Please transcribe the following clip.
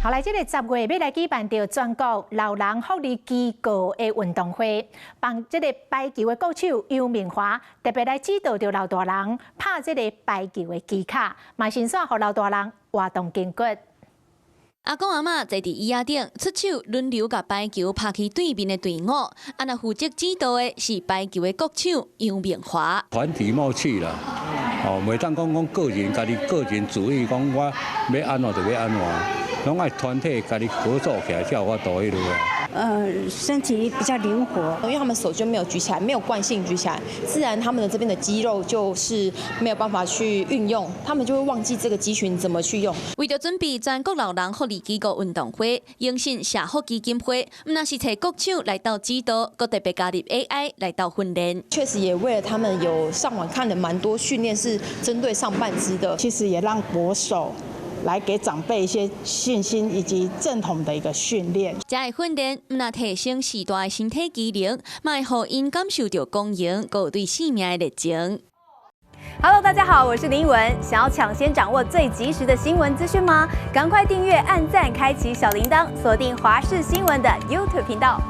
后来，这个10月要来举办到全国老人福利机构的运动会，帮这个排球的国手杨明华特别来指导着老大人拍这个排球的技巧，嘛先算互老大人活动筋骨。阿公阿嬷坐伫椅仔顶，出手轮流甲排球拍去对面的队伍。那负责指导的是排球的国手杨明华。团体默契啦，袂当讲个人家己个人主义，讲我要安怎就要安怎，拢爱团体家己合作起来才有法度迄路啊。身体比较灵活，因为他们手就没有举起来，没有惯性举起来，自然他们的这边的肌肉就是没有办法去运用，他们就会忘记这个肌群怎么去用。为着准备全国老人福利机构运动会，永信社福基金会那是找国手来到指导，佮特别加入 AI 来到训练。确实也为了他们有上网看了蛮多训练是针对上半肢的，其实也让国手来给长辈一些信心以及正统的一个训练。这个训练那提升时代的身体机能，卖互因感受到公赢，佮对生命的热情。Hello， 大家好，我是林文。想要抢先掌握最及时的新闻资讯吗？赶快订阅、按赞、开启小铃铛，锁定华视新闻的 YouTube 频道。